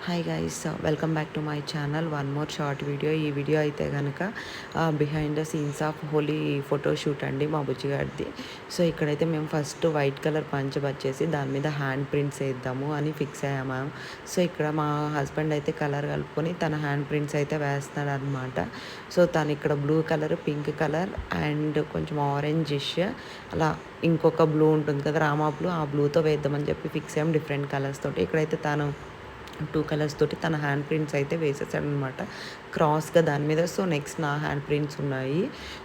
Hi guys, welcome back to my channel. One more short video. ఈ video అయితే కనుక behind the scenes of Holi photoshoot అండి మా బుజ్జిగాడిది. So ఇక్కడైతే మేము ఫస్ట్ వైట్ కలర్ పంచ వచ్చేసి దాని మీద హ్యాండ్ ప్రింట్స్ వేద్దాము అని ఫిక్స్ అయ్యాము. సో ఇక్కడ మా హస్బెండ్ అయితే కలర్ కలుపుకొని తన హ్యాండ్ ప్రింట్స్ అయితే వేస్తున్నాడు అనమాట. సో తను ఇక్కడ blue colour, pink colour and కొంచెం ఆరెంజిష్ అలా ఇంకొక బ్లూ ఉంటుంది కదా, రామా బ్లూ, ఆ బ్లూతో వేద్దామని చెప్పి ఫిక్స్ అయ్యాం డిఫరెంట్ కలర్స్ తోటి. ఇక్కడైతే తను 2 కలర్స్ తోటి తన హ్యాండ్ ప్రింట్స్ అయితే వేసేసాడనమాట క్రాస్‌గా దాని మీద. సో నెక్స్ట్ నా హ్యాండ్ ప్రింట్స్ ఉన్నాయి.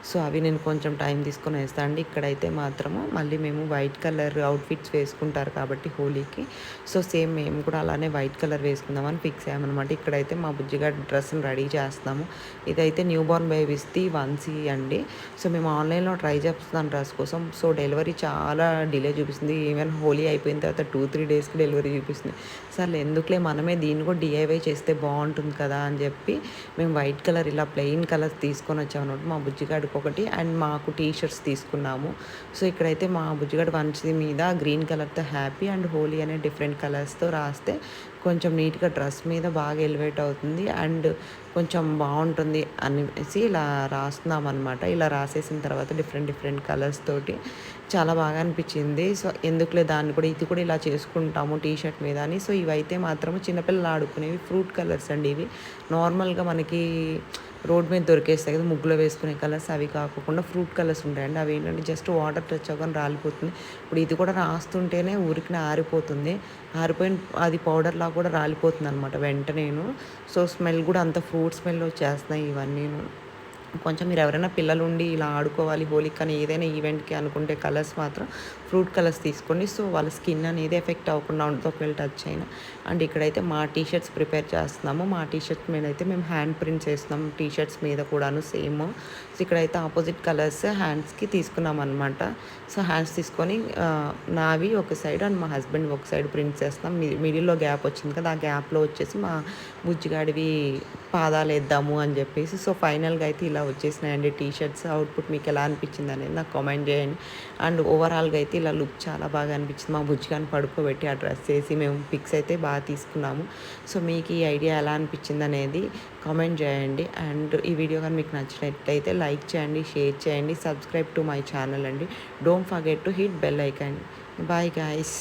సో అవి నేను కొంచెం టైం తీసుకొని వేస్తా అండి. ఇక్కడైతే మాత్రము మళ్ళీ మేము వైట్ కలర్ అవుట్‌ఫిట్స్ వేసుకుంటారు కాబట్టి హోలీకి, సో సేమ్ మేము కూడా అలానే వైట్ కలర్ వేసుకుందామని ఫిక్స్ అయ్యామనమాట. ఇక్కడైతే మా బుజ్జిగాడి డ్రెస్‌ని రెడీ చేస్తున్నాము. ఇదైతే న్యూ బోర్న్ బేబీస్‌ది వన్సీ అండి. సో మేము ఆన్లైన్‌లో ట్రై చేస్తున్నాం డ్రెస్ కోసం. సో డెలివరీ చాలా డిలే చూపిస్తుంది. ఈవెన్ హోలీ అయిపోయిన తర్వాత 2-3 డేస్‌కి డెలివరీ చూపిస్తుంది. సర్లే ఎందుకులే మనమే దీన్ని కూడా డీఐవై చేస్తే బాగుంటుంది కదా అని చెప్పి మేము వైట్ కలర్ ఇలా ప్లెయిన్ కలర్స్ తీసుకొని వచ్చామన్నమాట. మా బుజ్జిగాడికి ఒకటి అండ్ మాకు టీ షర్ట్స్ తీసుకున్నాము. సో ఇక్కడైతే మా బుజ్జిగాడి వంచి మీద గ్రీన్ కలర్తో హ్యాపీ అండ్ హోలీ అనే డిఫరెంట్ కలర్స్తో రాస్తే కొంచెం నీట్గా డ్రెస్ మీద బాగా ఎలివేట్ అవుతుంది అండ్ కొంచెం బాగుంటుంది అనేసి ఇలా రాస్తున్నాం అనమాట. ఇలా రాసేసిన తర్వాత డిఫరెంట్ కలర్స్ తోటి చాలా బాగా అనిపించింది. సో ఎందుకులే దాన్ని కూడా, ఇది కూడా ఇలా చేసుకుంటాము టీ షర్ట్ మీద అని. సో ఇవైతే మాత్రం చిన్నపిల్లలు ఆడుకునేవి ఫ్రూట్ కలర్స్ అండి. ఇవి నార్మల్గా మనకి రోడ్ మీద దొరికేస్తాయి కదా ముగ్గులో వేసుకునే కలర్స్, అవి కాకుండా ఫ్రూట్ కలర్స్ ఉంటాయండి. అవి ఏంటంటే జస్ట్ వాటర్ టచ్ అవ్వగానే రాలిపోతుంది. ఇప్పుడు ఇది కూడా రాస్తుంటేనే ఊరికినే ఆరిపోతుంది. ఆరిపోయిన అది పౌడర్లా కూడా రాలిపోతుంది అనమాట వెంటనేను. సో స్మెల్ కూడా అంత ఫ్రూట్ స్మెల్ వచ్చేస్తున్నాయి ఇవన్నీను. కొంచెం మీరు ఎవరైనా పిల్లలు ఉండి ఇలా ఆడుకోవాలి హోలీకి కానీ ఏదైనా ఈవెంట్కి అనుకుంటే కలర్స్ మాత్రం ఫ్రూట్ కలర్స్ తీసుకోండి. సో వాళ్ళ స్కిన్ అనేది ఎఫెక్ట్ అవ్వకుండా ఉంటుంది ఒకవేళ టచ్ అయినా. అండ్ ఇక్కడైతే మా టీ షర్ట్స్ ప్రిపేర్ చేస్తున్నాము. మా టీ షర్ట్ మీద అయితే మేము హ్యాండ్ ప్రింట్స్ వేస్తున్నాము టీ షర్ట్స్ మీద కూడాను సేమ్. సో ఇక్కడైతే ఆపోజిట్ కలర్స్ హ్యాండ్స్కి తీసుకున్నాం అనమాట. సో హ్యాండ్స్ తీసుకొని నావి ఒక సైడ్ అండ్ మా హస్బెండ్ ఒక సైడ్ ప్రింట్స్ వేస్తున్నాం. మిడిల్లో గ్యాప్ వచ్చింది కదా, ఆ గ్యాప్లో వచ్చేసి మా బుజ్జిగాడివి పాదాలు వేద్దాము అని చెప్పేసి. సో ఫైనల్గా అయితే ఇలా వచ్చేసినాయండి టీ షర్ట్స్. అవుట్పుట్ మీకు ఎలా అనిపించింది అనేది నాకు కామెంట్ చేయండి. అండ్ ఓవరాల్గా అయితే ఇలా లుక్ చాలా బాగా అనిపించింది. మా బుజ్జిగాని పడుకోబెట్టి ఆ డ్రెస్ వేసి మేము పిక్స్ అయితే బాగా తీసుకున్నాము. సో మీకు ఈ ఐడియా ఎలా అనిపించింది అనేది కామెంట్ చేయండి. అండ్ ఈ వీడియో కానీ మీకు నచ్చినట్లయితే లైక్ చేయండి, షేర్ చేయండి, సబ్స్క్రైబ్ టు మై ఛానల్ అండి. Don't forget to hit bell icon. Bye guys.